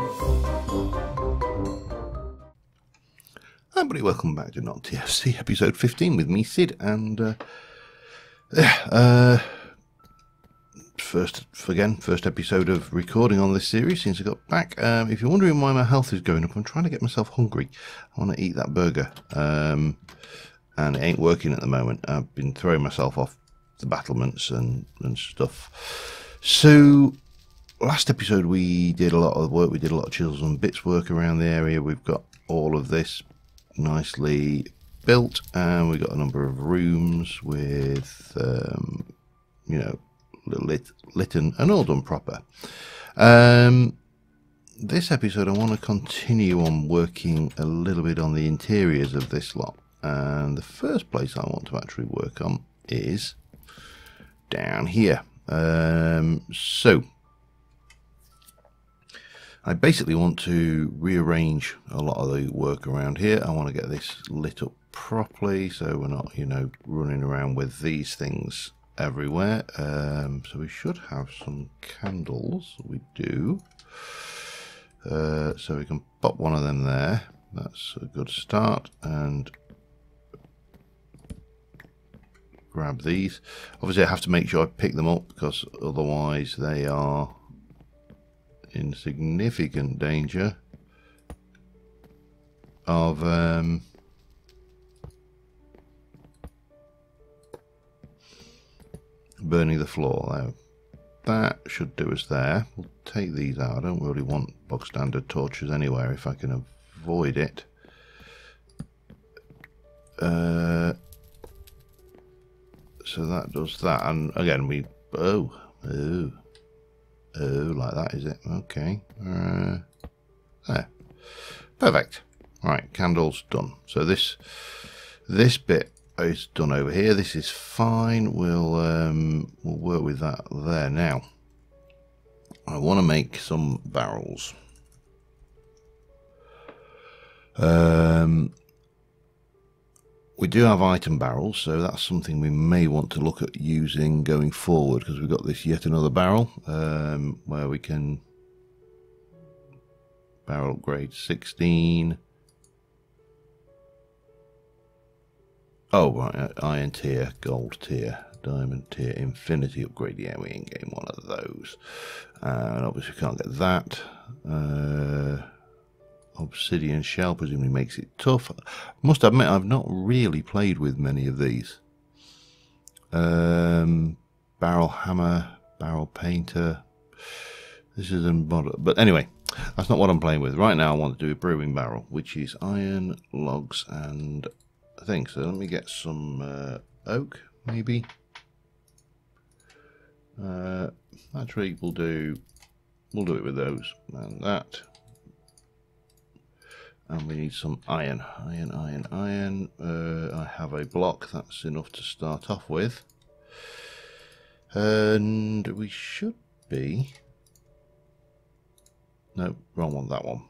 Hi everybody, welcome back to NotTFC episode 15 with me, Sid, and first episode of recording on this series since I got back. If you're wondering why my health is going up, I'm trying to get myself hungry. I want to eat that burger, and it ain't working at the moment. I've been throwing myself off the battlements and stuff. So last episode we did a lot of work. We did a lot of chisels and bits work around the area. We've got all of this nicely built, and we've got a number of rooms with you know, lit and all done proper. This episode I want to continue on working a little bit on the interiors of this lot, and the first place I want to actually work on is down here. So I basically want to rearrange a lot of the work around here. I want to get this lit up properly so we're not, you know, running around with these things everywhere. So we should have some candles. We do. So we can pop one of them there. That's a good start. And grab these. Obviously I have to make sure I pick them up, because otherwise they are in significant danger of burning the floor. Now, that should do us there. We'll take these out. I don't really want bog standard torches anywhere if I can avoid it. So that does that, and again we like that, is it? Okay. There. Perfect. Right, candles done. So this bit is done over here. This is fine. We'll work with that there. Now, I want to make some barrels. We do have item barrels, so that's something we may want to look at using going forward, because we've got this yet another barrel where we can barrel upgrade 16. Oh right, iron tier, gold tier, diamond tier, infinity upgrade. Yeah, we ain't getting one of those, and obviously we can't get that. Obsidian shell presumably makes it tough. I must admit I've not really played with many of these. Barrel hammer, barrel painter. This is a model, but anyway, that's not what I'm playing with right now. I want to do a brewing barrel, which is iron, logs, and things. So let me get some oak, maybe. Actually, we'll do it with those and that. And we need some iron. I have a block, that's enough to start off with. And we should be... No, wrong one, that one.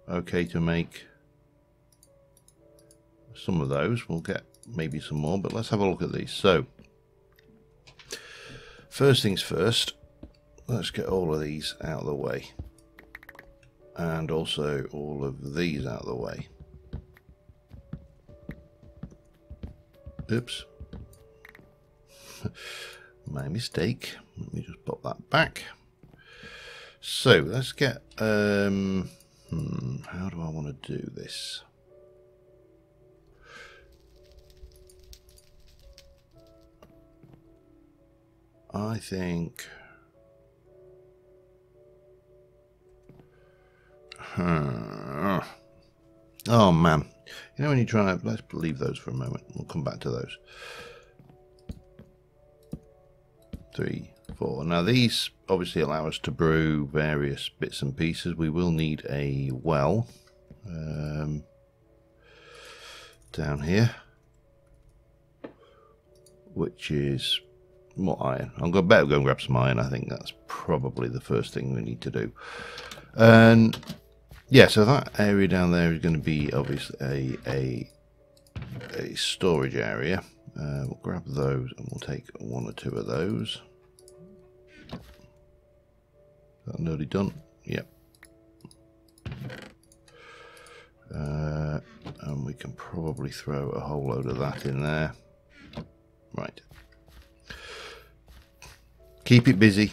Okay to make some of those. We'll get maybe some more, but let's have a look at these. So, first things first, let's get all of these out of the way. And also all of these out of the way. Oops. My mistake. Let me just pop that back. So let's get how do I want to do this? I think oh man, you know when you try to, let's leave those for a moment, we'll come back to those. 3, 4. Now these obviously allow us to brew various bits and pieces. We will need a well down here, which is more iron. I'm going to better go and grab some iron. I think that's probably the first thing we need to do. And yeah, so that area down there is going to be obviously a storage area. We'll grab those and we'll take 1 or 2 of those. That nearly done. Yep. And we can probably throw a whole load of that in there. Right. Keep it busy.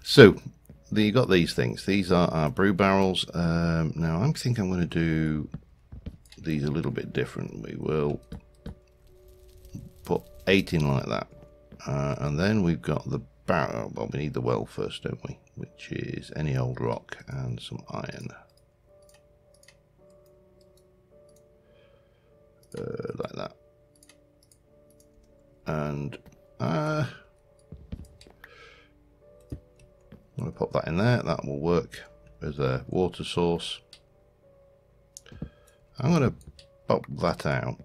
So, you got these things. These are our brew barrels. Now, I think I'm going to do these a little bit different. We will put 8 in like that. And then we've got the barrel. Well, we need the well first, don't we? Which is any old rock and some iron. Like that. And I'm going to pop that in there. That will work as a water source. I'm going to pop that out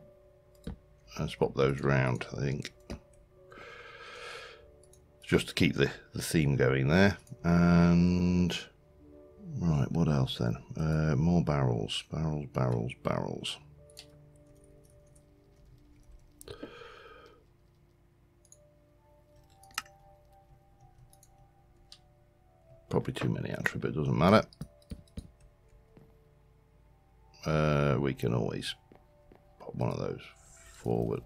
and swap those round, I think, just to keep the theme going there. And right, what else then? More barrels. Probably too many actually, but it doesn't matter. We can always pop one of those forward.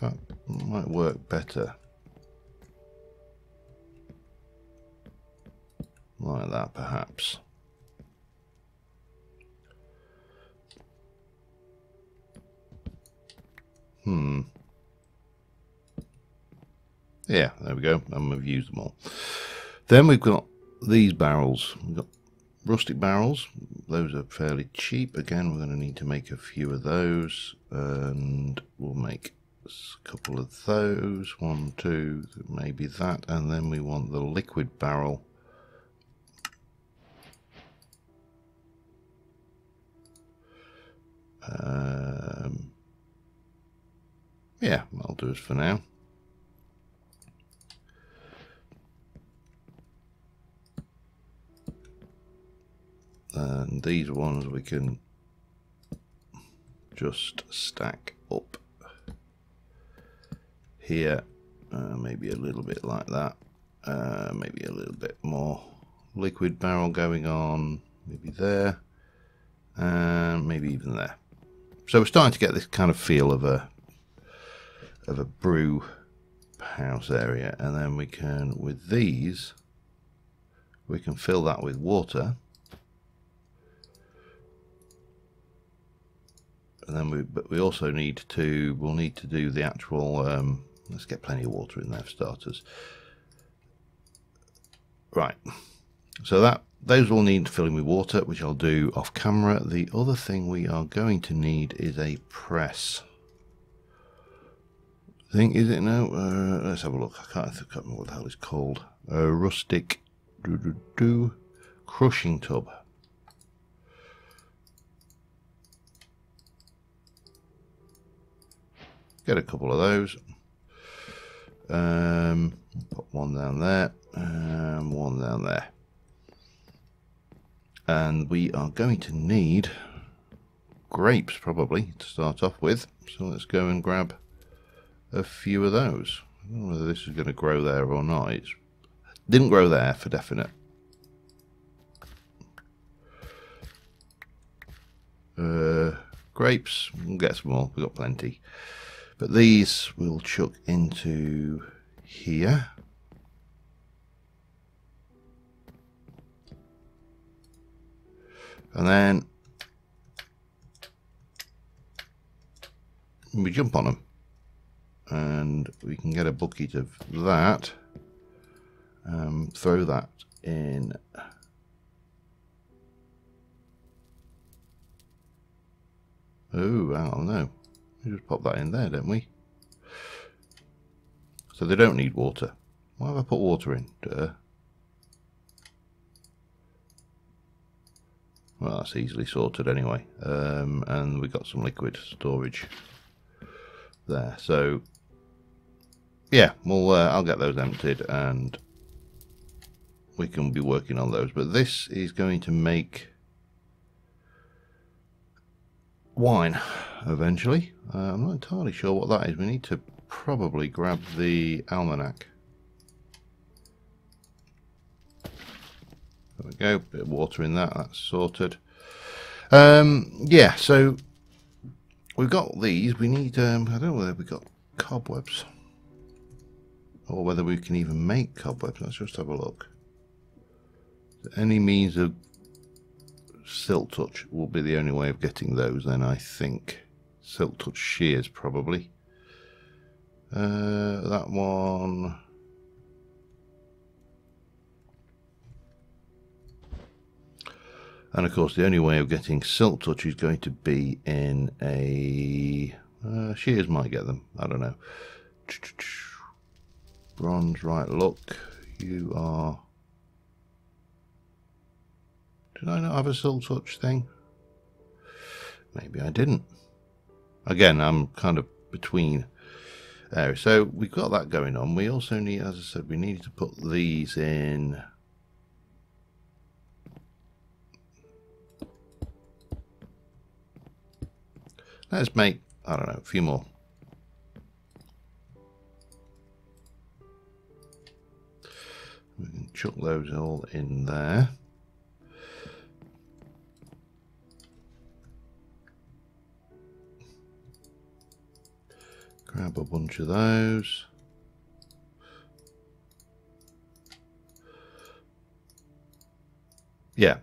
That might work better like that, perhaps. Yeah, there we go. And we've used them all. Then we've got these barrels. We've got rustic barrels. Those are fairly cheap. Again, we're going to need to make a few of those, and we'll make a couple of those. 1, 2, maybe that. And then we want the liquid barrel. Yeah, that'll do us for now. And these ones we can just stack up here, maybe a little bit like that, maybe a little bit more liquid barrel going on, maybe there, and maybe even there. So we're starting to get this kind of feel of a brew house area. And then we can, with these, we can fill that with water. And then we also need to, we'll need to do the actual, let's get plenty of water in there for starters. Right, so those all need filling with water, which I'll do off camera. The other thing we are going to need is a press. I think, is it now? Let's have a look. I can't remember what the hell it's called. A rustic crushing tub. Get a couple of those. Put one down there and one down there. And we are going to need grapes probably to start off with. So let's go and grab a few of those. I don't know whether this is going to grow there or not. It didn't grow there for definite. Grapes, we'll get some more. We've got plenty. But these we'll chuck into here. And then we jump on them. And we can get a bucket of that. Throw that in. Oh, I don't know. We just pop that in there, don't we? So they don't need water. Why have I put water in? Duh. Well, that's easily sorted anyway. And we've got some liquid storage there. So, yeah, well, I'll get those emptied and we can be working on those. But this is going to make wine eventually. I'm not entirely sure what that is. We need to probably grab the almanac. There we go, bit of water in that, that's sorted. Yeah, so we've got these. We need, I don't know whether we've got cobwebs or whether we can even make cobwebs. Let's just have a look. Any means of silk touch will be the only way of getting those, then I think. Silk touch shears, probably. That one. And of course, the only way of getting silk touch is going to be in a shears might get them. I don't know. Bronze, right? Look, you are. Did I not have a silk touch thing? Maybe I didn't. Again, I'm kind of between areas. So we've got that going on. We also need, as I said, we need to put these in. Let's make, I don't know, a few more. We can chuck those all in there. Grab a bunch of those. Yeah,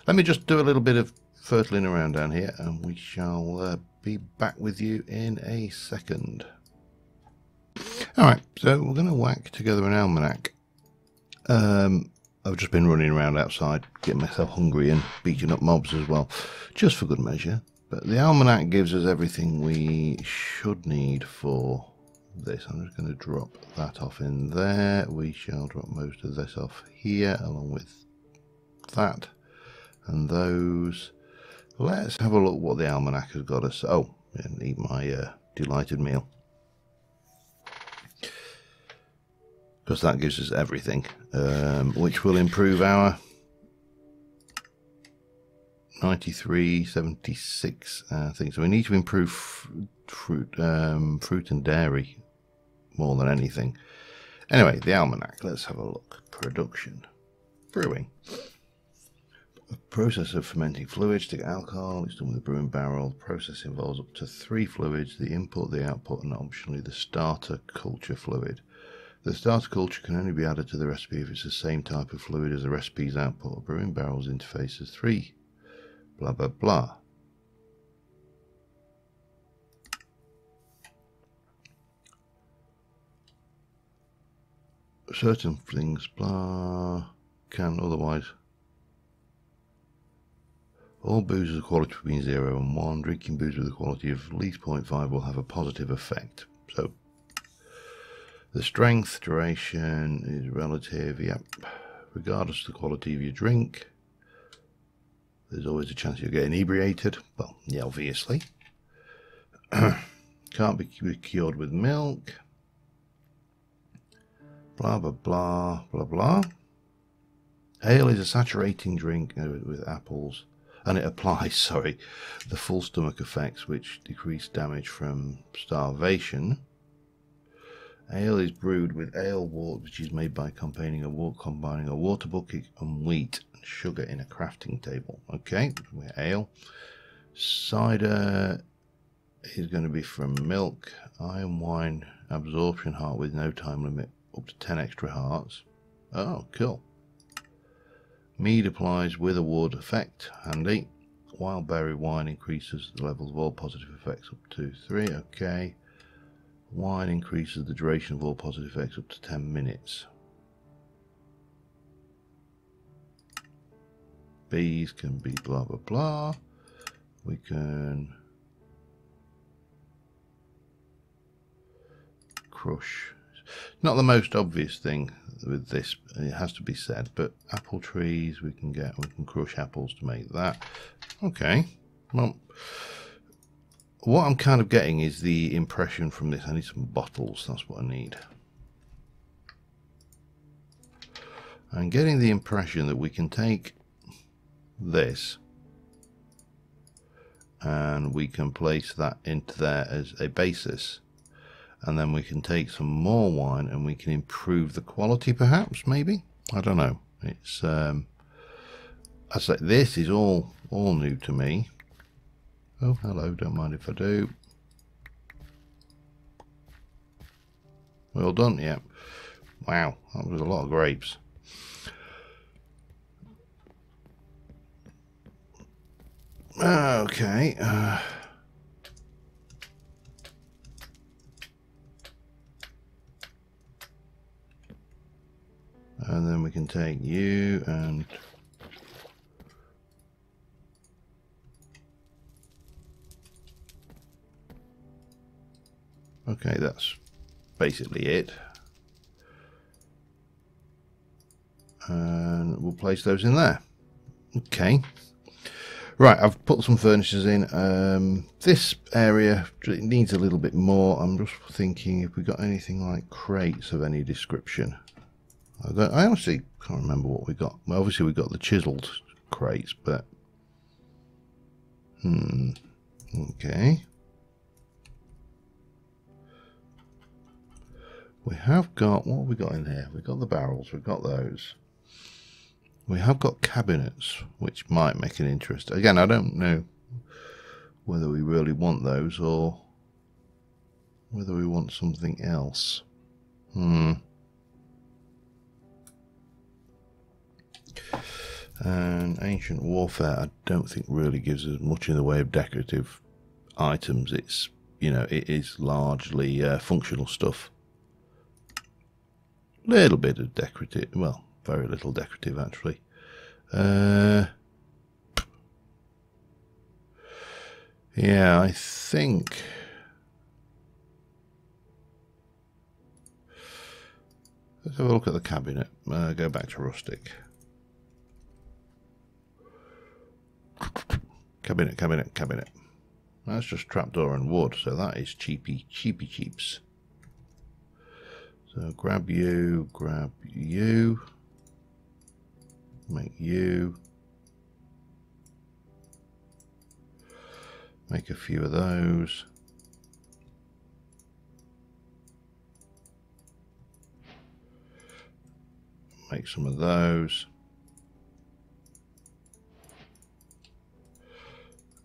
let me just do a little bit of fertling around down here and we shall be back with you in a second. Alright, so we're going to whack together an almanac. I've just been running around outside, getting myself hungry and beating up mobs as well, just for good measure. But the almanac gives us everything we should need for this. I'm just going to drop that off in there. We shall drop most of this off here along with that and those. Let's have a look what the almanac has got us. Oh, and eat my delighted meal. Because that gives us everything, which will improve our 9376 thing. So we need to improve fruit and dairy more than anything. Anyway, the almanac. Let's have a look. Production, brewing. A process of fermenting fluids to get alcohol. It's done with a brewing barrel. The process involves up to 3 fluids: the input, the output, and optionally the starter culture fluid. The starter culture can only be added to the recipe if it's the same type of fluid as the recipe's output. A brewing barrel's interface is 3. Blah, blah, blah. Certain things, blah, can otherwise. All booze of quality between 0 and 1. Drinking booze with a quality of at least 0.5 will have a positive effect. So, the strength, duration is relative, yep. Regardless of the quality of your drink. There's always a chance you'll get inebriated. Well, yeah, obviously. Can't be cured with milk. Blah, blah, blah, blah, blah. Ale is a saturating drink with apples. And it applies, sorry, the full stomach effects which decrease damage from starvation. Ale is brewed with ale wort, which is made by combining a water bucket and wheat and sugar in a crafting table. Okay, we're ale. Cider is going to be from milk. Iron wine absorption heart with no time limit, up to 10 extra hearts. Oh, cool. Mead applies with a ward effect, handy. Wild berry wine increases the levels of all positive effects up to 3. Okay. Wine increases the duration of all positive effects up to 10 minutes. Bees can be blah blah blah. We can crush. Not the most obvious thing with this, it has to be said, but apple trees we can crush apples to make that. Okay, well, what I'm kind of getting is the impression from this. I need some bottles, that's what I need. I'm getting the impression that we can take this and we can place that into there as a basis, and then we can take some more wine and we can improve the quality, perhaps, maybe, I don't know. It's I say this is all new to me. Oh, hello, don't mind if I do. Well done, yeah. Wow, that was a lot of grapes. Okay. And then we can take you and okay, that's basically it. And we'll place those in there. Okay. Right, I've put some furnitures in. This area needs a little bit more. I'm just thinking if we got anything like crates of any description. I honestly can't remember what we got. Well, obviously we got the chiseled crates, but okay. We have got, what have we got in here? We've got the barrels, we've got those. We have got cabinets, which might make an interest. Again, I don't know whether we really want those or whether we want something else. And ancient warfare, I don't think really gives us much in the way of decorative items. It's, you know, it is largely functional stuff. Little bit of decorative, well, very little decorative actually. Yeah, I think let's have a look at the cabinet. Go back to rustic. Cabinet. That's just trapdoor and wood, so that is cheapy. So grab you, make you, make a few of those. Make some of those.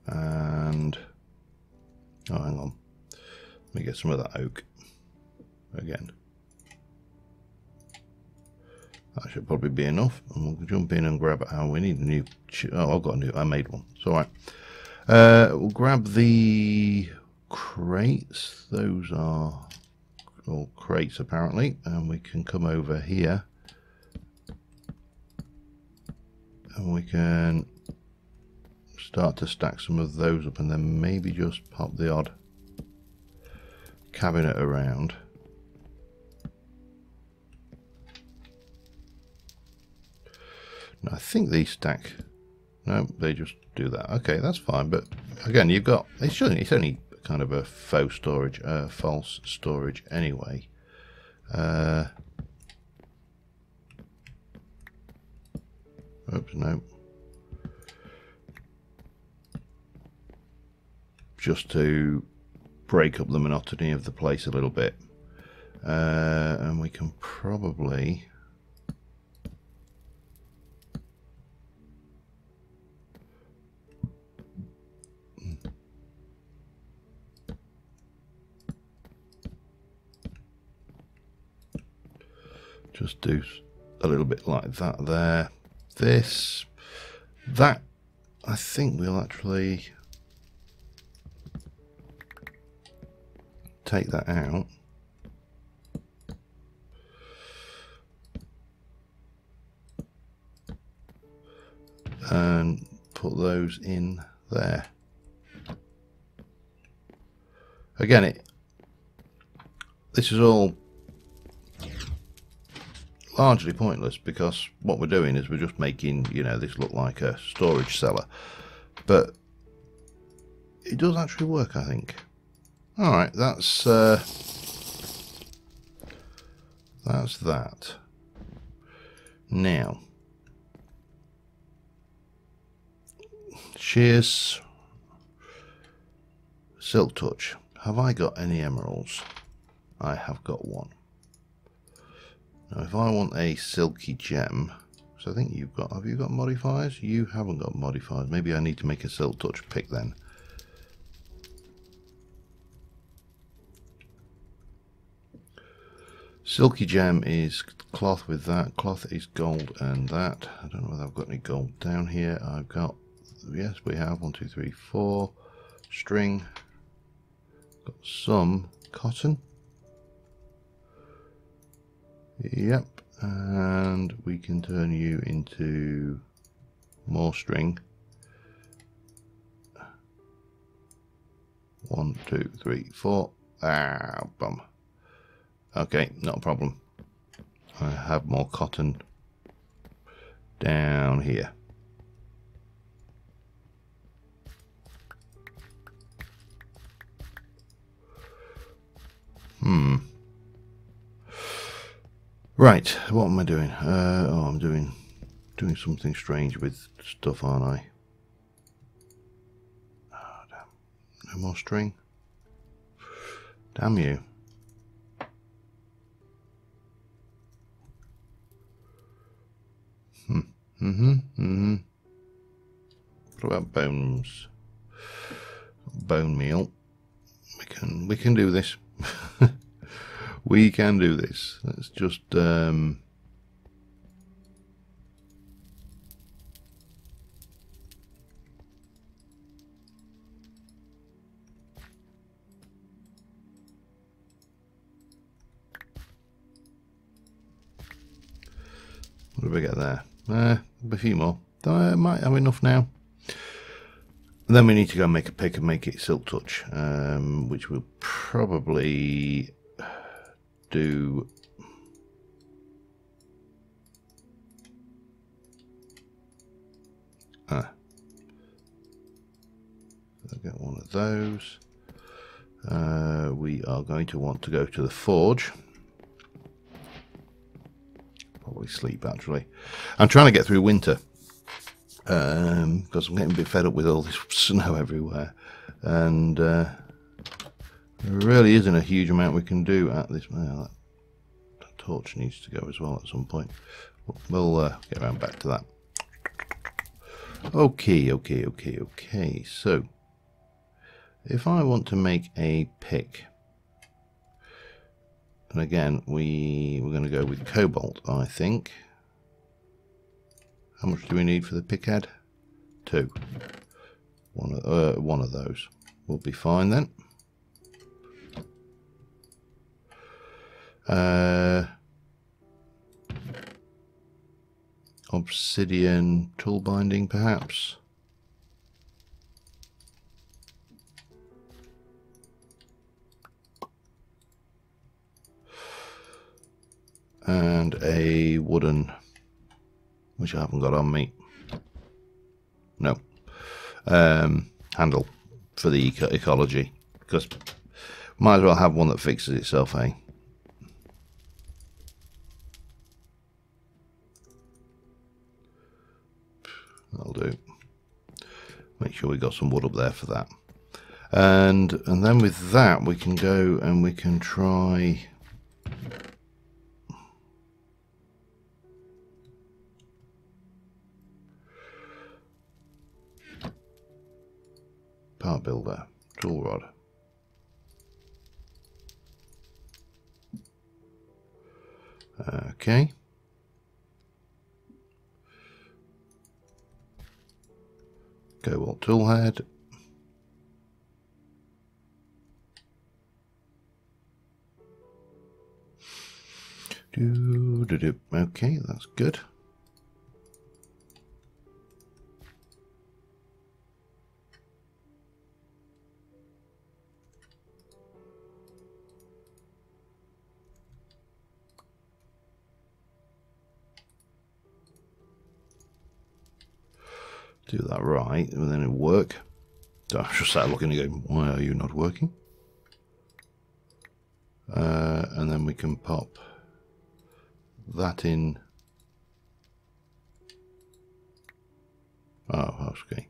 And oh, hang on, let me get some of that oak again. That should probably be enough, and we'll jump in and grab it. Oh, we need a new. Oh, I've got a new. I made one. It's all right. We'll grab the crates. Those are all crates apparently, and we can come over here, and we can start to stack some of those up, and then maybe just pop the odd cabinet around. Now, I think these stack. No, they just do that. Okay, that's fine. But again, you've got it's only kind of a faux storage, false storage anyway. Oops, no. Just to break up the monotony of the place a little bit, and we can probably just do a little bit like that there. That I think we'll actually take that out. And put those in there. Again, this is all largely pointless because what we're doing is we're just making, you know, this look like a storage cellar, but it does actually work, I think. All right, that's that. Now, shears, silk touch. Have I got any emeralds? I have got one. Now, if I want a silky gem, So I think you've got, have you got modifiers? You haven't got modifiers. Maybe I need to make a silk touch pick then. Silky gem is cloth with that. Cloth is gold and that. I don't know whether I've got any gold down here. I've got, yes, we have 1, 2, 3, 4. String. Got some cotton. Yep. And we can turn you into more string. 1, 2, 3, 4. Ah, bum. Okay, not a problem. I have more cotton down here. Right, what am I doing? Oh, I'm doing something strange with stuff, aren't I? Oh, damn. No more string. Damn you. What about bones? Bone meal. We can do this. We can do this. Let's just what do we get there? A few more. I might have enough now. And then we need to go and make a pick and make it silk touch, which we'll probably do. I'll get one of those. We are going to want to go to the forge. Probably sleep, actually. I'm trying to get through winter because I'm getting a bit fed up with all this snow everywhere, and there really isn't a huge amount we can do at this. Well, that torch needs to go as well at some point. We'll get around back to that. Okay. So if I want to make a pick, and again we're going to go with cobalt, I think. How much do we need for the pick head? 2. One of those will be fine then. Obsidian tool binding, perhaps. And a wooden, which I haven't got on me. No. Handle for the ecology, because might as well have one that fixes itself, eh? That'll do. Make sure we got some wood up there for that. And then with that we can go and we can try part builder, tool rod. Okay. Cobalt tool head. Okay, that's good. Do that right, and then it'll work. So I just sat looking and going, why are you not working? And then we can pop that in. Oh, okay.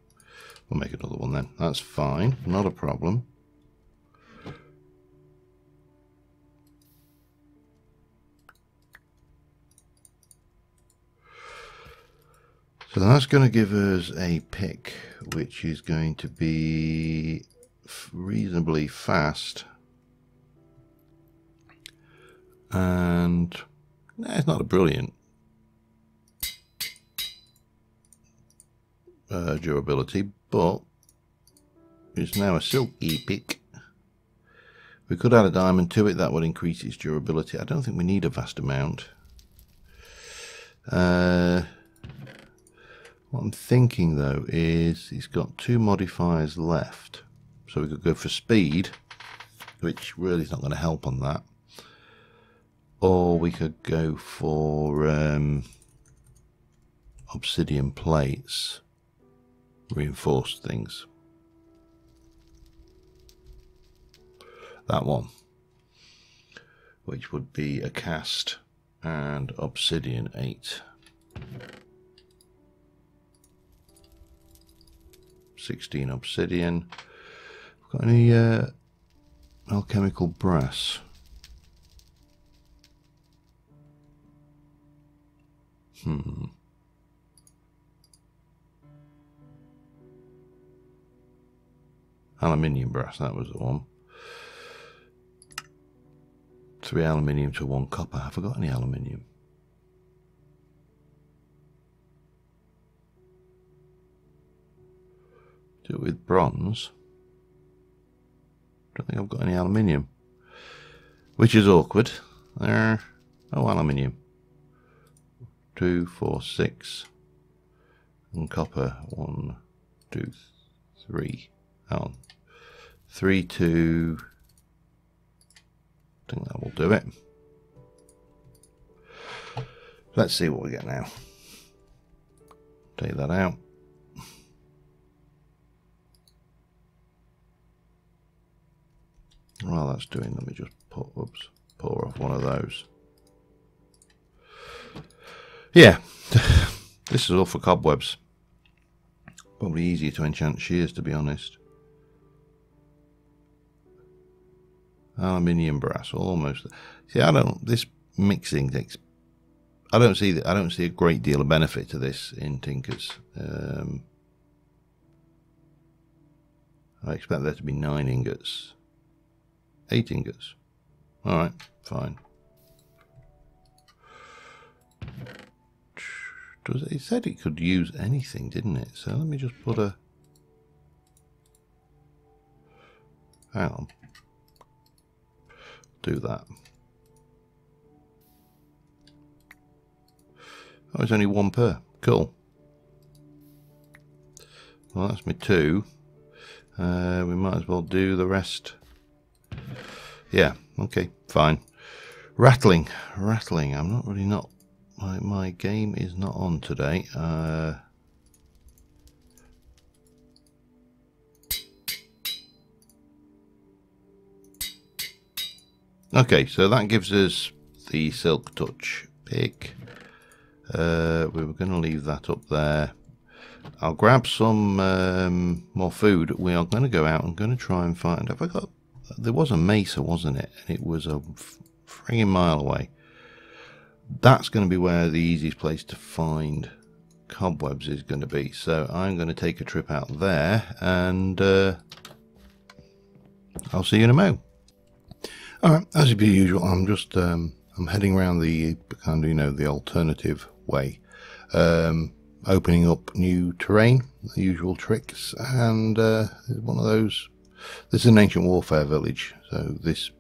We'll make another one then. That's fine, not a problem. So that's going to give us a pick, which is going to be reasonably fast. And it's not a brilliant durability, but it's now a silky pick. We could add a diamond to it, that would increase its durability. I don't think we need a vast amount. What I'm thinking though is it's got 2 modifiers left, so we could go for speed, which really is not going to help on that, or we could go for obsidian plates, reinforced things. That one, which would be a cast and obsidian 8. 16 obsidian. Got any alchemical brass? Aluminium brass, that was the one. 3 aluminium to 1 copper. Have I got any aluminium? Do it with bronze. Don't think I've got any aluminium, which is awkward. There. Oh, aluminium. 2, 4, 6. And copper. 1, 2, 3. Oh, 3, 2. I think that will do it. Let's see what we get now. Take that out. While that's doing, let me just pour off one of those. Yeah, this is all for cobwebs. Probably easier to enchant shears, to be honest. Aluminium brass, almost. See, this mixing things, I don't see a great deal of benefit to this in Tinkers. I expect there to be 9 ingots. 8 ingots. Alright, fine. It said it could use anything, didn't it? So let me just put a... Hang on. Do that. Oh, it's only 1 per. Cool. Well, that's me 2. We might as well do the rest. Yeah, okay, fine. Rattling. I'm not really my game is not on today. Okay, so that gives us the Silk Touch pick. We were going to leave that up there. I'll grab some more food. We are going to go out and going to try and find... Have I got... There was a mesa, wasn't it? And it was a frigging mile away. That's going to be where the easiest place to find cobwebs is going to be. So I'm going to take a trip out there, and I'll see you in a mo. Alright, as per usual, I'm just I'm heading around the kind of, you know, the alternative way, opening up new terrain, the usual tricks, and one of those. This is an ancient warfare village, so this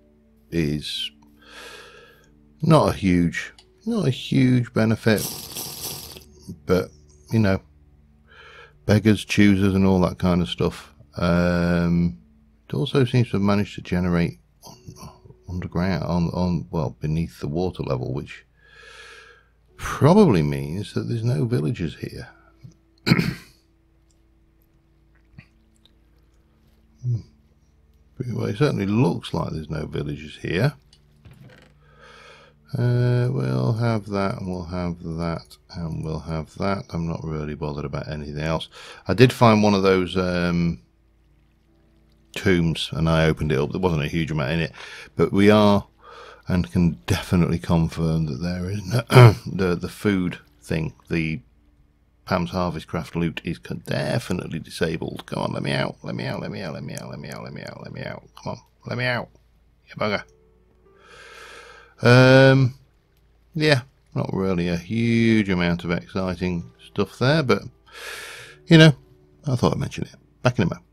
is not a huge benefit, but you know, beggars, choosers, and all that kind of stuff. It also seems to have managed to generate underground, well, beneath the water level, which probably means that there's no villagers here. Well, it certainly looks like there's no villagers here. We'll have that, and we'll have that, and we'll have that. I'm not really bothered about anything else. I did find one of those tombs, and I opened it up. There wasn't a huge amount in it, but we are, and can definitely confirm that there is no, the food thing, the Pam's Harvest Craft loot is definitely disabled. Come on, let me out. Let me out. Let me out. Let me out. Let me out. Let me out. Let me out. Come on, let me out. You bugger. Yeah, not really a huge amount of exciting stuff there, but you know, I thought I'd mention it. Back in a moment.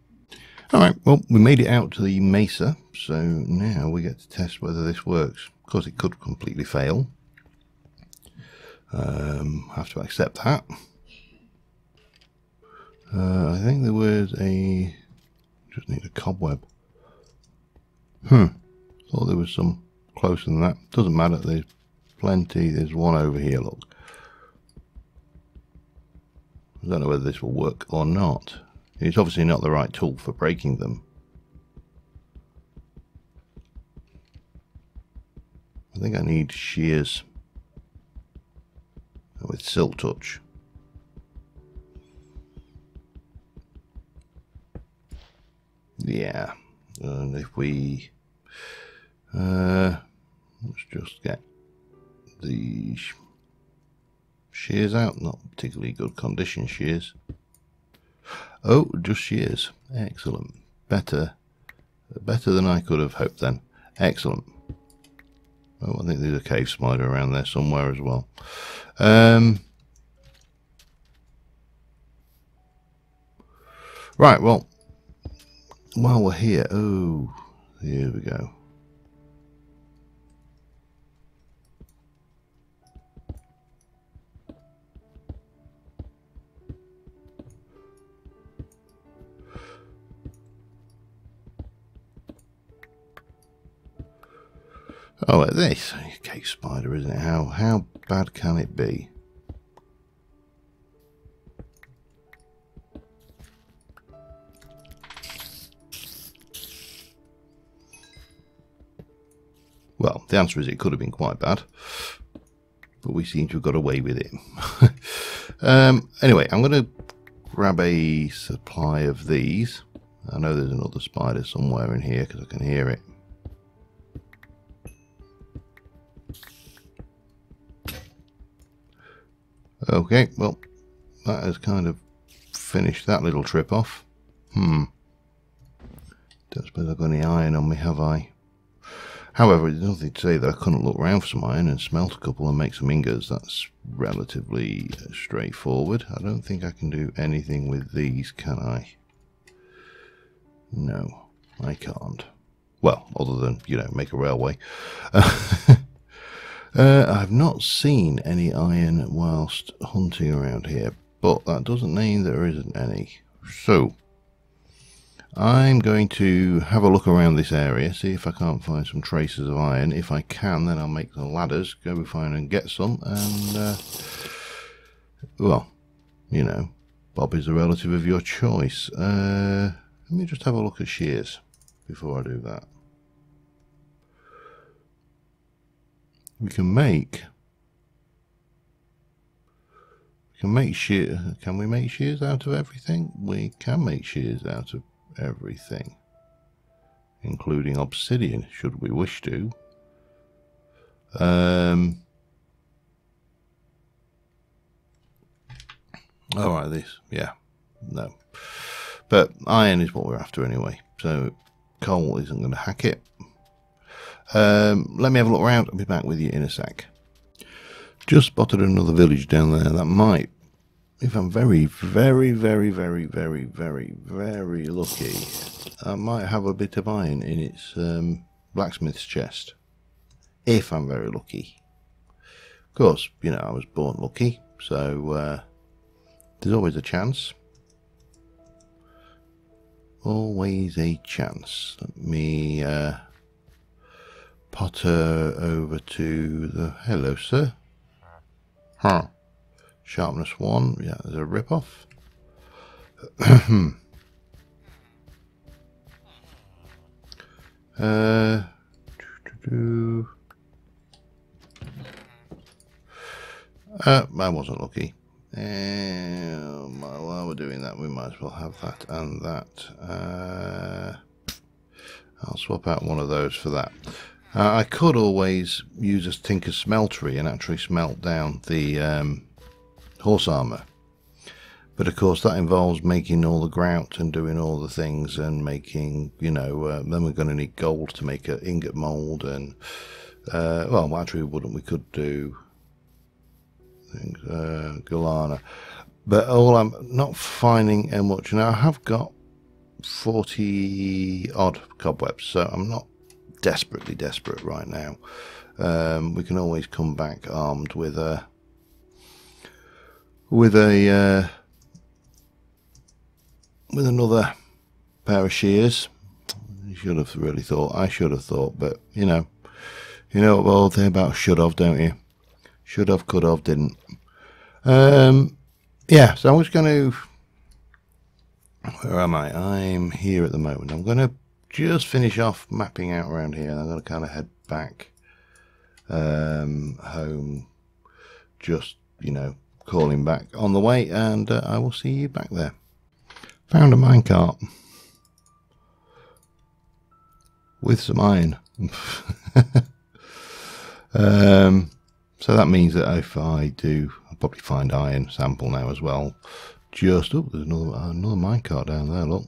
Alright, well, we made it out to the mesa, so now we get to test whether this works. Of course, it could completely fail. Have to accept that. I think there was a... just need a cobweb. Thought there was some closer than that. Doesn't matter, there's plenty. There's one over here, look. I don't know whether this will work or not. It's obviously not the right tool for breaking them. I think I need shears with silk touch. Yeah, and if we let's just get the shears out. Not particularly good condition shears. Oh, just shears. Excellent. Better than I could have hoped then. Excellent. Oh, I think there's a cave spider around there somewhere as well. Right, well, while we're here, oh, here we go. Oh, this cave spider, isn't it? How bad can it be? Well, the answer is it could have been quite bad, but we seem to have got away with it. Anyway, I'm going to grab a supply of these. I know there's another spider somewhere in here because I can hear it. Okay, well, that has kind of finished that little trip off. Don't suppose I've got any iron on me, have I? However, there's nothing to say that I couldn't look around for some iron and smelt a couple and make some ingots. That's relatively straightforward. I don't think I can do anything with these, can I? No, I can't. Well, other than, you know, make a railway. I've not seen any iron whilst hunting around here, but that doesn't mean there isn't any. So, I'm going to have a look around this area, see if I can't find some traces of iron. If I can, then I'll make the ladders, go find and get some, and, well, you know, Bob is a relative of your choice. Let me just have a look at shears before I do that. We can make shears. Can we make shears out of everything? We can make shears out of everything, including obsidian, should we wish to. Alright, this, yeah, no. But iron is what we're after anyway, so coal isn't going to hack it. Let me have a look around. I'll be back with you in a sec. Just spotted another village down there that might, if I'm very, very, very, very, very, very, very lucky, I might have a bit of iron in its blacksmith's chest. If I'm very lucky. Of course, you know, I was born lucky, so there's always a chance. Always a chance. Let me potter over to the... Hello, sir. Huh. Sharpness 1. Yeah, there's a rip-off. I wasn't lucky. While we're doing that, we might as well have that and that. I'll swap out one of those for that. I could always use a tinker's smeltery and actually smelt down the horse armour. But of course that involves making all the grout and doing all the things and making, you know, then we're going to need gold to make an ingot mold. And well, actually we wouldn't, we could do things, Galana, but all I'm not finding how much. Now I have got 40 odd cobwebs, so I'm not desperately desperate right now. We can always come back armed with another pair of shears. You should have really thought. I should have thought, but you know what the whole thing about should have, don't you? Should have, could have, didn't. Yeah, so I'm just going to. Where am I? I'm here at the moment. I'm going to just finish off mapping out around here, and I'm going to kind of head back home. Just, you know, calling back on the way, and I will see you back there. Found a minecart with some iron. So that means that if I do, I'll probably find iron sample now as well. Just, oh, there's another minecart down there, look.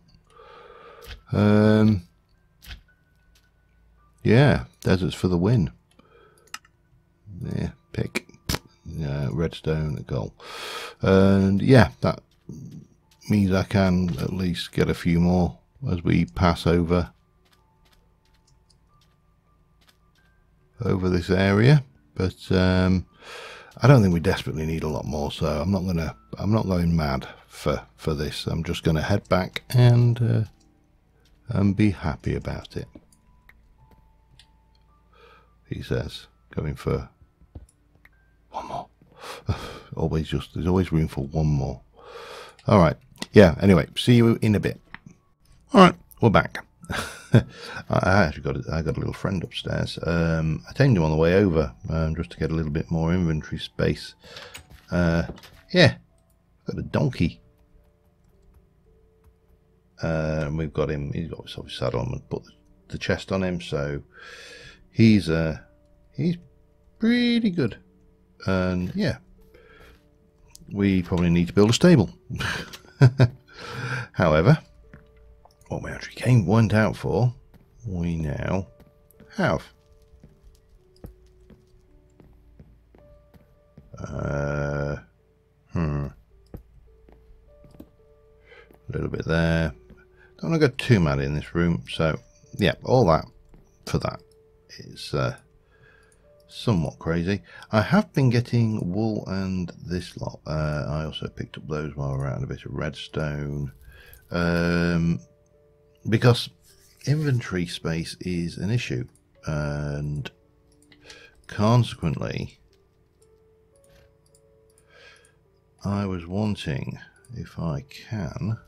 Yeah, deserts for the win. Yeah, pick. Yeah, redstone, a goal. And yeah, that means I can at least get a few more as we pass over this area. But I don't think we desperately need a lot more, so I'm not going mad for this. I'm just gonna head back and be happy about it. He says, going for one more. There's always room for one more. All right. Yeah. Anyway, see you in a bit. All right, we're back. I got a little friend upstairs. I tamed him on the way over just to get a little bit more inventory space. Yeah, got a donkey. We've got him. He's obviously saddled him and put the chest on him, so he's pretty good. And yeah, we probably need to build a stable. However, what we actually went out for, we now have. A little bit there. Don't want to go too mad in this room, so yeah, all that for that is somewhat crazy. I have been getting wool and this lot. I also picked up those while we're out, a bit of redstone. Because inventory space is an issue, and consequently I was wanting, if I can,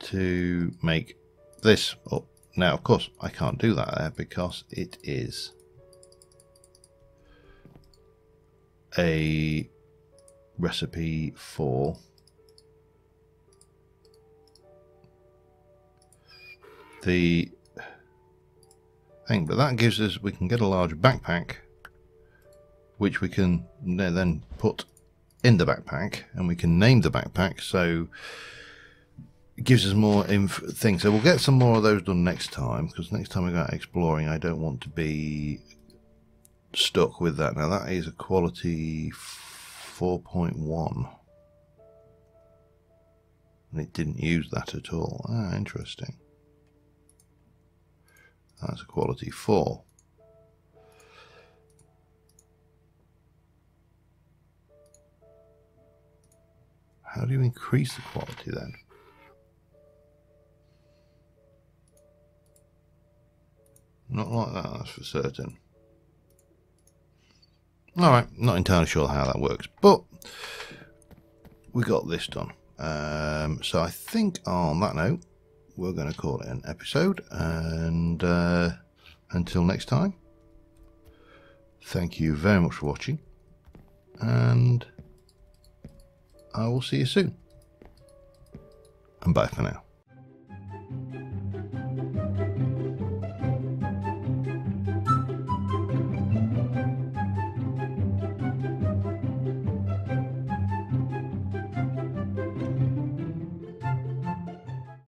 to make this up. Now of course I can't do that there because it is a recipe for the thing, but that gives us, we can get a large backpack which we can then put in the backpack, and we can name the backpack, so it gives us more things. So we'll get some more of those done next time, because next time we go out exploring I don't want to be stuck with that. Now that is a quality 4.1 and it didn't use that at all. Ah, interesting. That's a quality 4. How do you increase the quality then? Not like that, that's for certain. Alright, not entirely sure how that works, but we got this done. So I think on that note, we're going to call it an episode, and until next time, thank you very much for watching, and I will see you soon, and bye for now.